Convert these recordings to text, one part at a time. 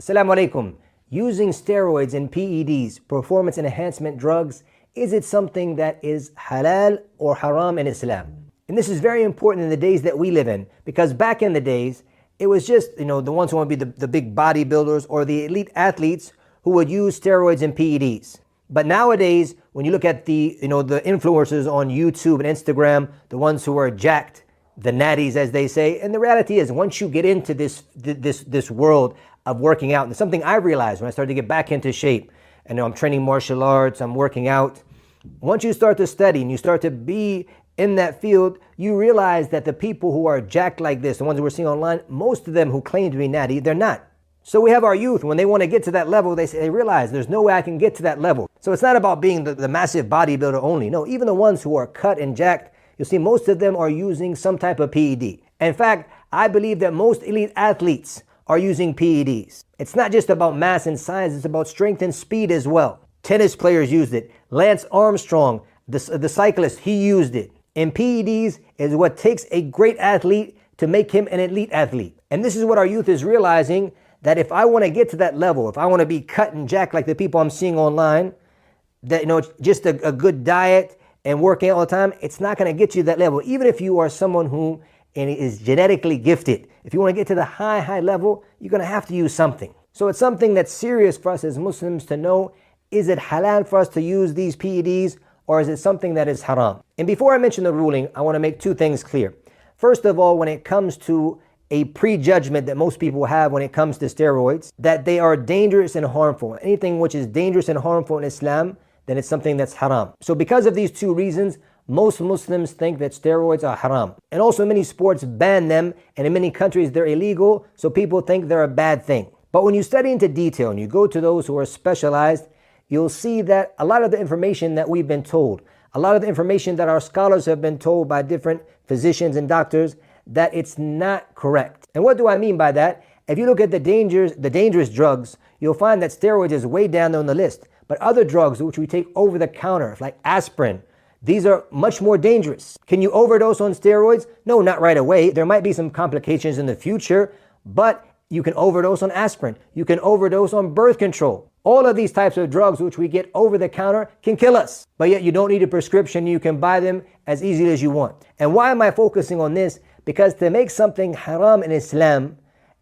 Assalamu alaikum. Using steroids and PEDs, performance enhancement drugs, is it something that is halal or haram in Islam? And this is very important in the days that we live in, because back in the days, it was just, the ones who want to be the big bodybuilders or the elite athletes who would use steroids and PEDs. But nowadays, when you look at the influencers on YouTube and Instagram, the ones who are jacked, the natties as they say, and the reality is once you get into this world of working out, and it's something I realized when I started to get back into shape, and I'm training martial arts, I'm working out. Once you start to study and you start to be in that field, you realize that the people who are jacked like this, the ones that we're seeing online, most of them who claim to be natty, they're not. So we have our youth, when they want to get to that level, they realize there's no way I can get to that level. So it's not about being the massive bodybuilder only. No, even the ones who are cut and jacked, you'll see most of them are using some type of PED. In fact, I believe that most elite athletes are using PEDs. It's not just about mass and size, it's about strength and speed as well. Tennis players used it. Lance Armstrong, the cyclist, he used it. And PEDs is what takes a great athlete to make him an elite athlete. And this is what our youth is realizing, that if I want to get to that level, if I want to be cut and jacked like the people I'm seeing online, that just a good diet and working out all the time, it's not going to get you to that level. Even if you are someone who is genetically gifted, if you want to get to the high level, you're going to have to use something. So it's something that's serious for us as Muslims to know, is it halal for us to use these PEDs, or is it something that is haram? And before I mention the ruling, I want to make two things clear. First of all, when it comes to a prejudgment that most people have when it comes to steroids, that they are dangerous and harmful. Anything which is dangerous and harmful in Islam, then it's something that's haram. So because of these two reasons, most Muslims think that steroids are haram. And also many sports ban them, and in many countries they're illegal, so people think they're a bad thing. But when you study into detail and you go to those who are specialized, you'll see that a lot of the information that we've been told, a lot of the information that our scholars have been told by different physicians and doctors, that it's not correct. And what do I mean by that? If you look at the dangerous drugs, you'll find that steroids is way down on the list. But other drugs which we take over the counter, like aspirin, these are much more dangerous. Can you overdose on steroids? No, not right away. There might be some complications in the future, but you can overdose on aspirin. You can overdose on birth control. All of these types of drugs which we get over the counter can kill us. But yet you don't need a prescription. You can buy them as easily as you want. And why am I focusing on this? Because to make something haram in Islam,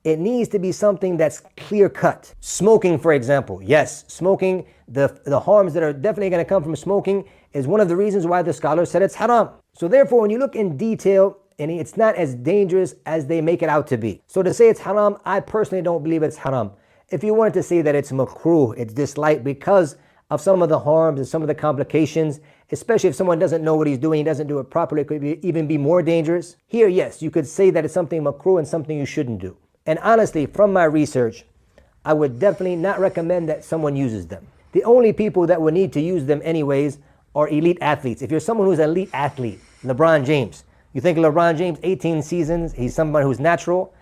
it needs to be something that's clear cut. Smoking, for example. Yes, smoking, the harms that are definitely going to come from smoking is one of the reasons why the scholars said it's haram. So therefore, when you look in detail, and it's not as dangerous as they make it out to be. So to say it's haram, I personally don't believe it's haram. If you wanted to say that it's makruh, it's disliked because of some of the harms and some of the complications, especially if someone doesn't know what he's doing, he doesn't do it properly, it could even be more dangerous. Here, yes, you could say that it's something makruh and something you shouldn't do. And honestly, from my research, I would definitely not recommend that someone uses them. The only people that would need to use them anyways are elite athletes. If you're someone who's an elite athlete, LeBron James, you think LeBron James, 18 seasons, he's somebody who's natural?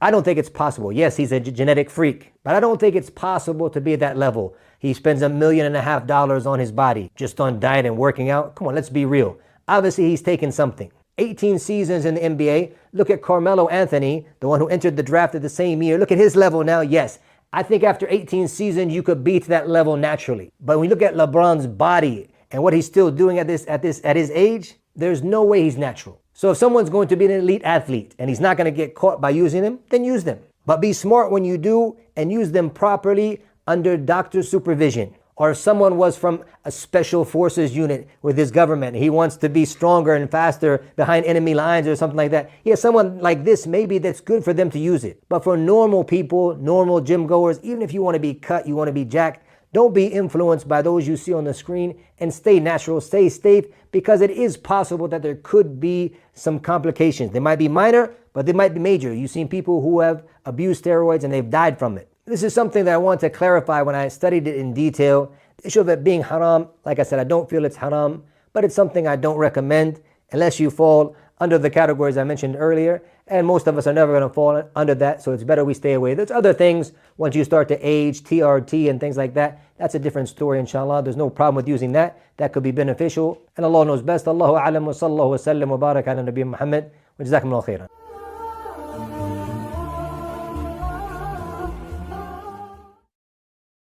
I don't think it's possible. Yes, he's a genetic freak, but I don't think it's possible to be at that level. He spends $1.5 million on his body, just on diet and working out. Come on, let's be real. Obviously, he's taken something. 18 seasons in the NBA. Look at Carmelo Anthony, the one who entered the draft at the same year. Look at his level now. Yes, I think after 18 seasons, you could be to that level naturally. But when you look at LeBron's body and what he's still doing at his age, there's no way he's natural. So if someone's going to be an elite athlete and he's not going to get caught by using them, then use them. But be smart when you do and use them properly under doctor's supervision. Or if someone was from a special forces unit with his government, he wants to be stronger and faster behind enemy lines or something like that. Yeah, someone like this, maybe that's good for them to use it. But for normal people, normal gym goers, even if you want to be cut, you want to be jacked, don't be influenced by those you see on the screen and stay natural, stay safe, because it is possible that there could be some complications. They might be minor, but they might be major. You've seen people who have abused steroids and they've died from it. This is something that I want to clarify when I studied it in detail. The issue of it being haram, like I said, I don't feel it's haram, but it's something I don't recommend unless you fall under the categories I mentioned earlier. And most of us are never going to fall under that, so it's better we stay away. There's other things, once you start to age, TRT and things like that, that's a different story, inshallah. There's no problem with using that. That could be beneficial. And Allah knows best. Allahu a'lam wa sallallahu wa sallam wa barak ala nabiyyina Muhammad. Wa jazakumullahu khairan.